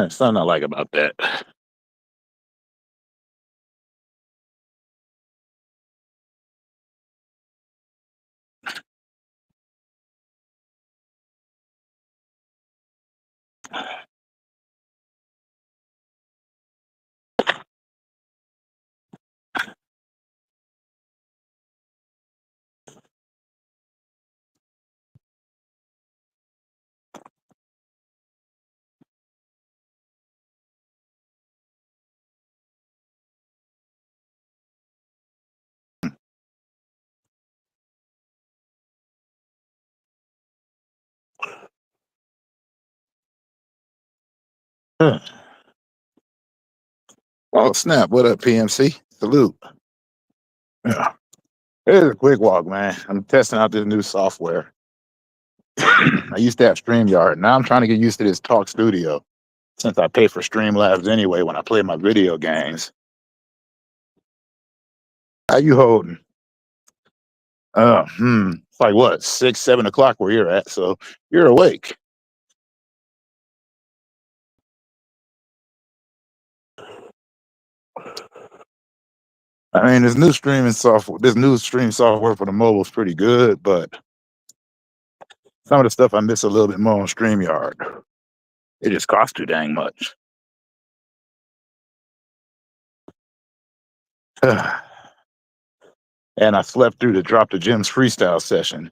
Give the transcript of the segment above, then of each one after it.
Something I like about that. Huh. Oh snap! What up, PMC? Salute. Yeah. It's a quick walk, man. I'm testing out this new software. I used to have StreamYard. Now I'm trying to get used to this Talk Studio since I pay for Streamlabs anyway when I play my video games. How you holding? It's like what, 6, 7 o'clock where you're at, so you're awake. I mean, this new stream software for the mobile is pretty good, but some of the stuff I miss a little bit more on StreamYard. It just costs too dang much. And I slept through the Drop the Gems freestyle session.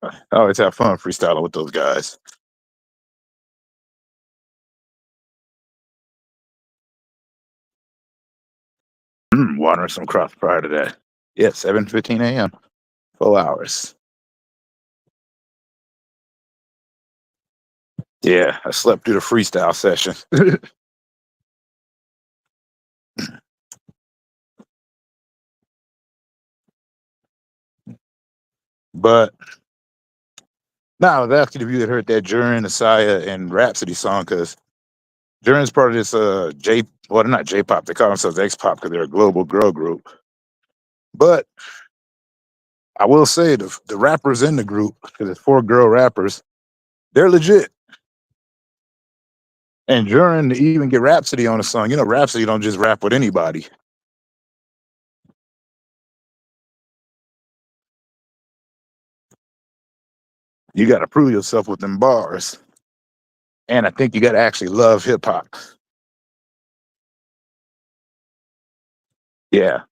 I always have fun freestyling with those guys. Watering some crops prior to that. Yeah, 7:15 a.m. 4 hours. Yeah, I slept through the freestyle session. But now I was asking if you had heard that Jurin, Asaya, and Rhapsody song, because Jurin's part of this well, they're not J-pop, they call themselves X-pop because they're a global girl group. But I will say the rappers in the group, because it's 4 girl rappers, they're legit. And Jurin to even get Rhapsody on a song, Rhapsody don't just rap with anybody. You got to prove yourself with them bars. And I think you got to actually love hip hop. Yeah.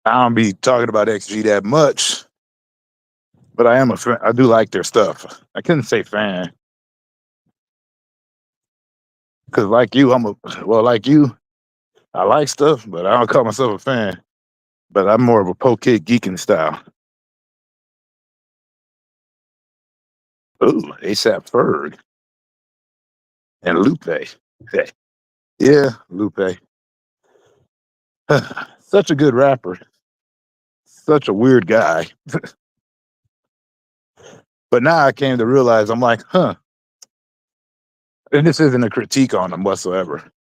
I don't be talking about XG that much, but I am a fan. I do like their stuff. I couldn't say fan because, like you, like you, I like stuff, but I don't call myself a fan. But I'm more of a poke kid geeking style. Ooh, ASAP Ferg and Lupe. Hey, yeah, Lupe. Such a good rapper. Such a weird guy. But now I came to realize I'm like, and this isn't a critique on him whatsoever.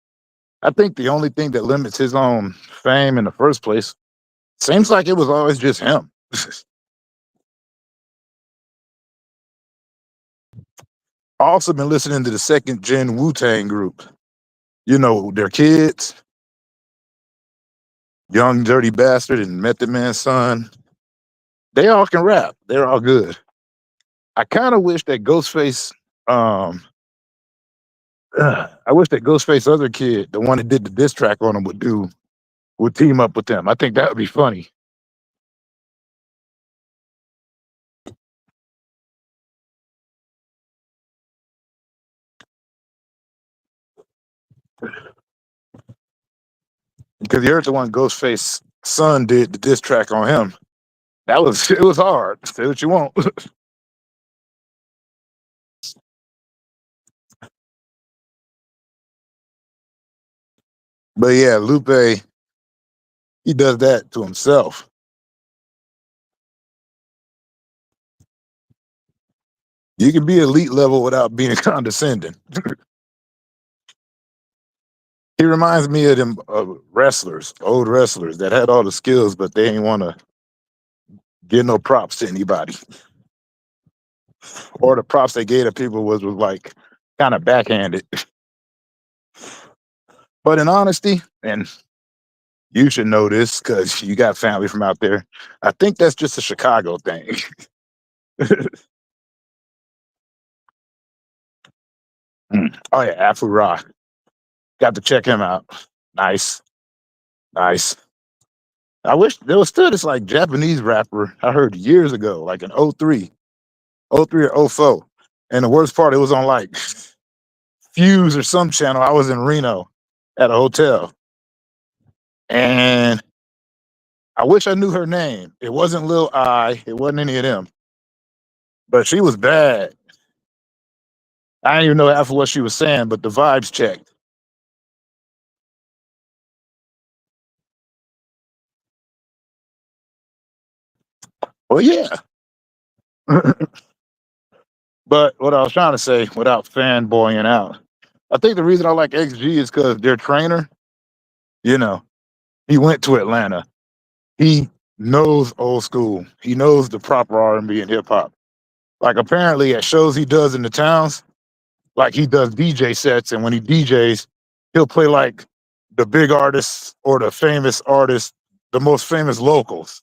I think the only thing that limits his own fame in the first place seems like it was always just him. Also been listening to the second gen Wu Tang group. Their kids, Young Dirty Bastard and Method Man's son. They all can rap. They're all good. I kind of wish that Ghostface, I wish that Ghostface other kid, the one that did the diss track on him, would team up with them. I think that would be funny. Because you heard the one Ghostface son did the diss track on him. It was hard. Say what you want. But yeah, Lupe, he does that to himself. You can be elite level without being condescending. He reminds me of them wrestlers, old wrestlers that had all the skills, but they ain't want to give no props to anybody, or the props they gave to people was like kind of backhanded. But in honesty, and you should know this because you got family from out there. I think that's just a Chicago thing. Oh yeah, Afro Rock. Got to check him out. Nice, nice. I wish there was still this like Japanese rapper I heard years ago, like in '03, '03 or '04. And the worst part, it was on like Fuse or some channel. I was in Reno at a hotel, and I wish I knew her name. It wasn't Lil I. It wasn't any of them, but she was bad. I didn't even know half of what she was saying, but the vibes checked. Well, yeah. But what I was trying to say, without fanboying out, I think the reason I like XG is because their trainer, you know, he went to Atlanta. He knows old school. He knows the proper R&B and hip hop. Like apparently at shows he does in the towns, like he does DJ sets, and when he DJs, he'll play like the big artists or the famous artists, the most famous locals.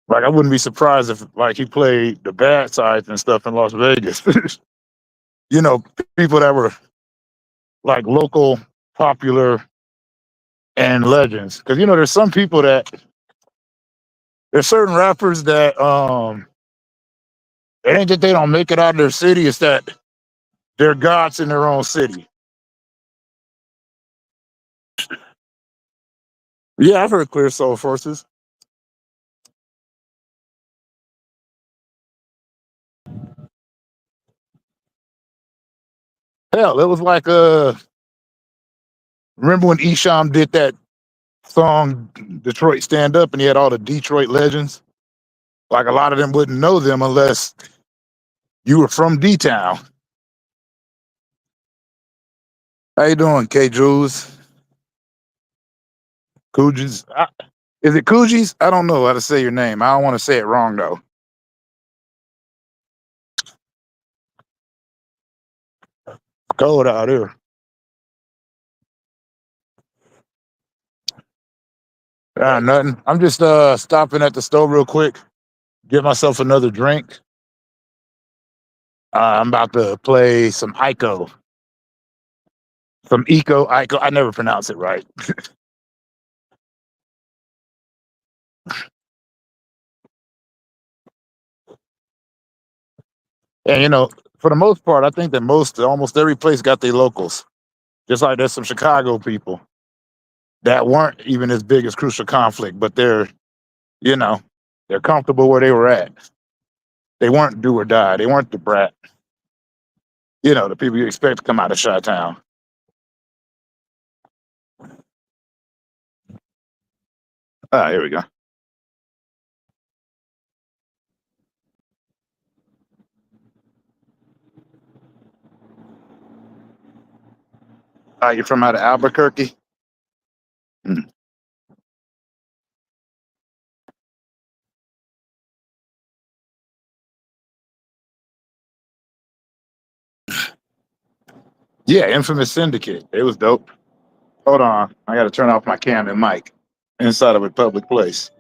Like I wouldn't be surprised if like he played the bad sides and stuff in Las Vegas. You know, people that were like local, popular, and legends. Because you know, there's some people that there's certain rappers that it ain't that they don't make it out of their city, it's that they're gods in their own city. Yeah, I've heard Clear Soul Forces. Hell, it was like remember when Esham did that song Detroit Stand Up and he had all the Detroit legends? Like a lot of them wouldn't know them unless you were from D Town. How you doing, K Jules? Coogis? Is it Coogis? I don't know how to say your name. I don't want to say it wrong though. Cold out here. Nothing. I'm just stopping at the store real quick, get myself another drink. I'm about to play some Ico, some Ico. I never pronounce it right. And you know, for the most part, I think that almost every place got their locals. Just like there's some Chicago people that weren't even as big as Crucial Conflict, but you know, they're comfortable where they were at. They weren't do or die. They weren't the brat. You know, the people you expect to come out of Chi-Town. Ah, here we go. You're from out of Albuquerque? Mm. Yeah, Infamous Syndicate. It was dope. Hold on. I got to turn off my cam and mic inside of a public place.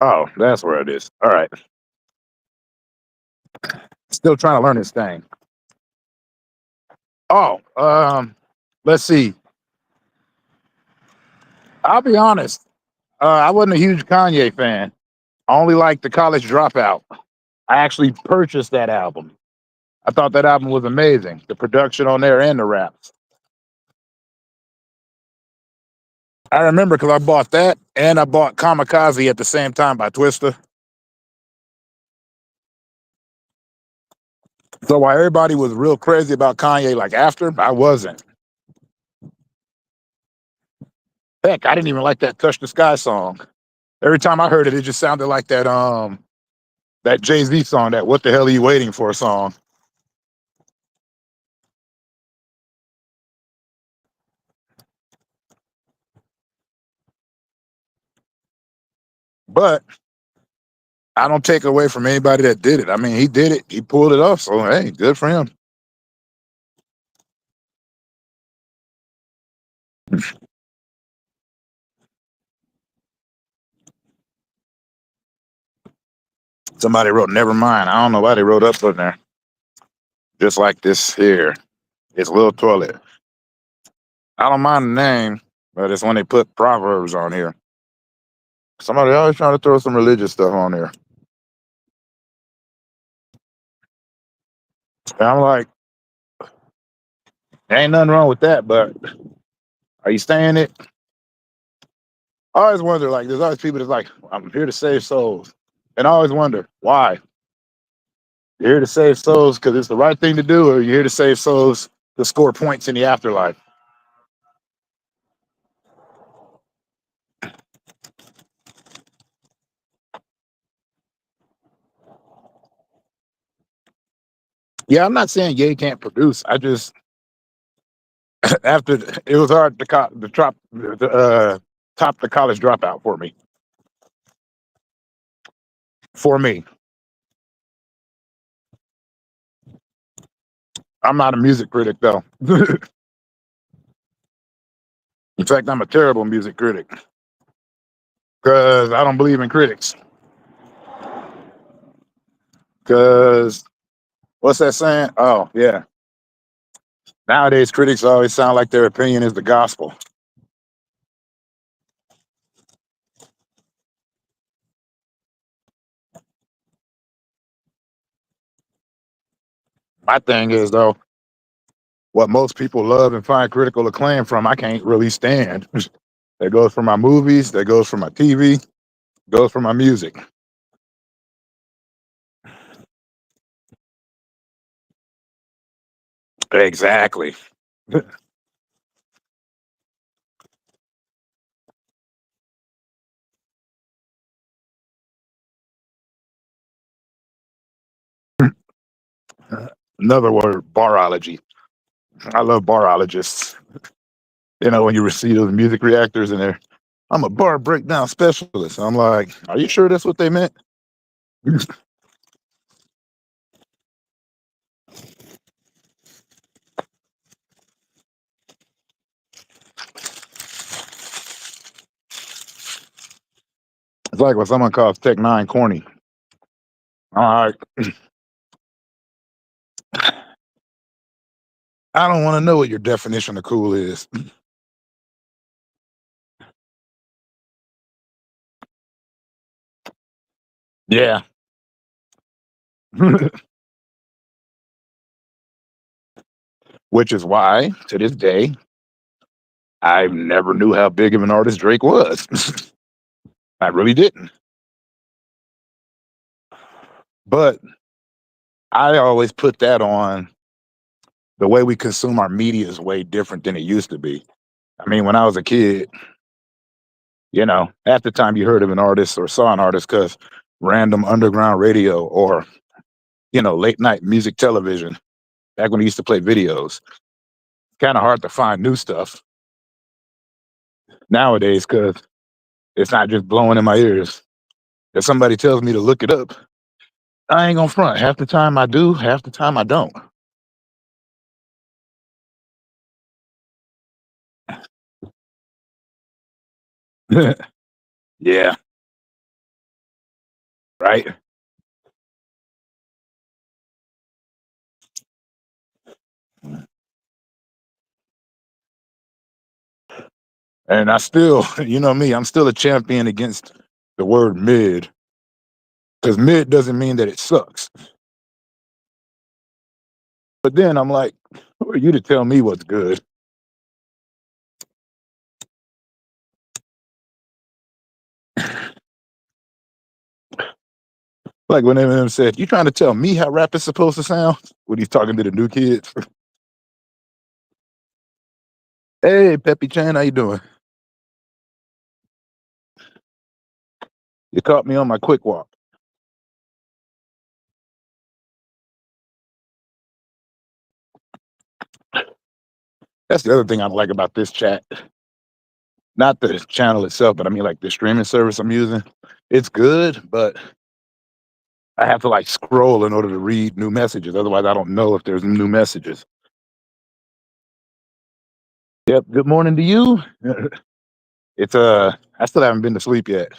Oh, that's where it is. All right. Still trying to learn this thing. Oh, let's see. I'll be honest. I wasn't a huge Kanye fan. I only liked the College Dropout. I actually purchased that album. I thought that album was amazing. The production on there and the raps. I remember because I bought that and I bought Kamikaze at the same time by Twista. So while everybody was real crazy about Kanye, like after, I wasn't. Heck, I didn't even like that "Touch the Sky" song. Every time I heard it, it just sounded like that Jay-Z song, that "What the hell are you waiting for" song. But I don't take away from anybody that did it. I mean, he did it. He pulled it off. So hey, good for him. Somebody wrote "Never Mind." I don't know why they wrote up on there. Just like this here, it's Lil Toilet. I don't mind the name, but it's when they put proverbs on here. Somebody always trying to throw some religious stuff on there. And I'm like, ain't nothing wrong with that, but are you saying it? I always wonder, like, there's always people that's like, I'm here to save souls. And I always wonder, why? You're here to save souls because it's the right thing to do, or you're here to save souls to score points in the afterlife? Yeah, I'm not saying Ye can't produce. I just, after it was hard to top the College Dropout for me. For me, I'm not a music critic though. In fact, I'm a terrible music critic because I don't believe in critics. Because what's that saying? Oh, yeah. Nowadays, critics always sound like their opinion is the gospel. My thing is, though, what most people love and find critical acclaim from, I can't really stand. That goes for my movies, that goes for my TV, goes for my music. Exactly. Another word, barology. I love barologists. You know, when you see those music reactors and I'm a bar breakdown specialist. I'm like, are you sure that's what they meant? It's like when someone calls Tech Nine corny. All right, I don't want to know what your definition of cool is. Yeah. Which is why, to this day, I never knew how big of an artist Drake was. I really didn't. But I always put that on the way we consume our media is way different than it used to be. I mean, when I was a kid, half the time you heard of an artist or saw an artist because random underground radio or, late night music television, back when he used to play videos. Kind of hard to find new stuff nowadays because it's not just blowing in my ears. If somebody tells me to look it up, I ain't gonna front. Half the time I do, half the time I don't. Yeah. right? And I still, you know me, I'm still a champion against the word mid because mid doesn't mean that it sucks. But then I'm like, who are you to tell me what's good? Like when Eminem said, "You trying to tell me how rap is supposed to sound?" When he's talking to the new kids. Hey, Peppy Chan, how you doing? You caught me on my quick walk. That's the other thing I like about this chat. Not the channel itself, but I mean like the streaming service I'm using. It's good, but I have to like scroll in order to read new messages. Otherwise, I don't know if there's new messages. Yep. Good morning to you. It's I still haven't been to sleep yet.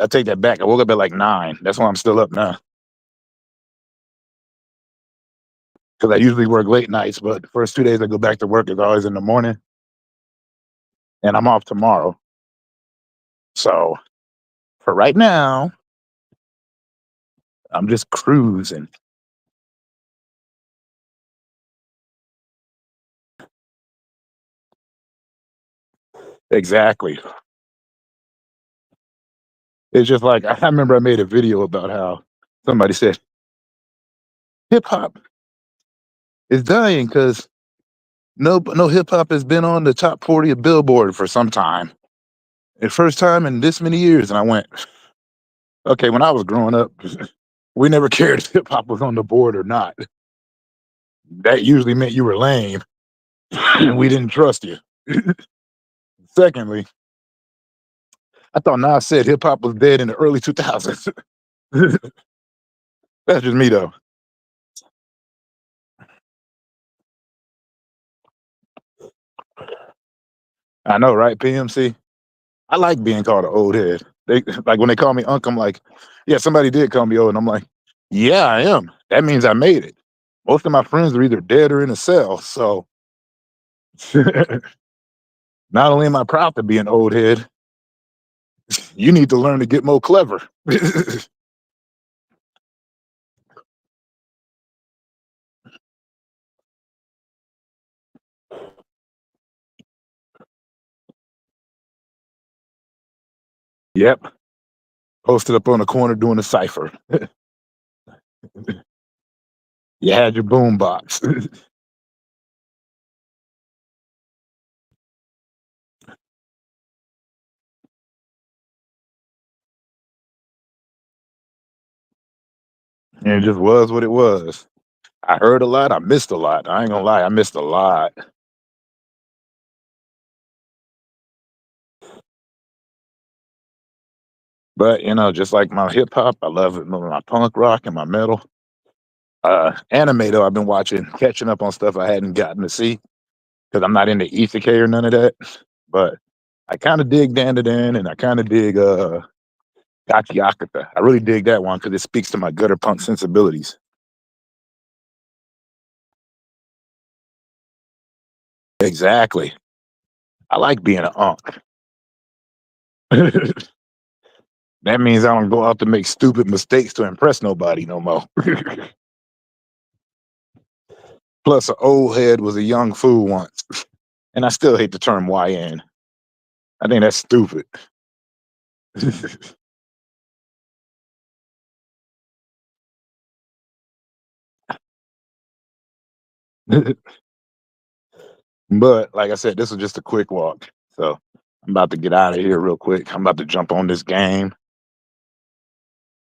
I take that back. I woke up at like 9. That's why I'm still up now. Because I usually work late nights, but the first 2 days I go back to work is always in the morning, and I'm off tomorrow. So for right now, I'm just cruising. Exactly. It's just like I remember I made a video about how somebody said hip hop is dying because no hip hop has been on the top 40 of Billboard for some time. The first time in this many years, and I went, okay. When I was growing up, we never cared if hip hop was on the board or not. That usually meant you were lame, and we didn't trust you. Secondly, I thought Nas said hip hop was dead in the early 2000s. That's just me though. I know, right? PMC. I like being called an old head. They like when they call me Unc. I'm like, yeah, somebody did call me old, and I'm like, yeah, I am. That means I made it. Most of my friends are either dead or in a cell. So not only am I proud to be an old head, you need to learn to get more clever. Yep. Posted up on the corner doing a cipher. You had your boom box. And it just was what it was. I heard a lot. I missed a lot. I ain't gonna lie. I missed a lot. But just like my hip hop, I love it. My punk rock and my metal. Anime though, I've been watching, catching up on stuff I hadn't gotten to see because I'm not into Isekai or none of that. But I kind of dig Dandadan, and I kind of dig Gaki Akata. I really dig that one because it speaks to my gutter punk sensibilities. Exactly. I like being an unk. That means I don't go out to make stupid mistakes to impress nobody no more. Plus, an old head was a young fool once, and I still hate the term YN. I think that's stupid. But like I said, this was just a quick walk. So I'm about to get out of here real quick. I'm about to jump on this game.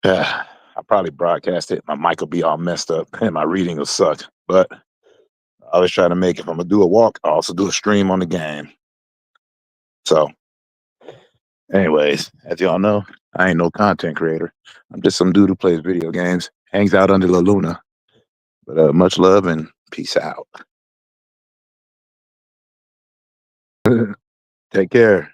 I'll probably broadcast it. My mic will be all messed up and my reading will suck. But I always try to make, if I'm gonna do a walk, I also do a stream on the game. So, anyways, as y'all know, I ain't no content creator. I'm just some dude who plays video games, hangs out under La Luna. But much love and peace out. Take care.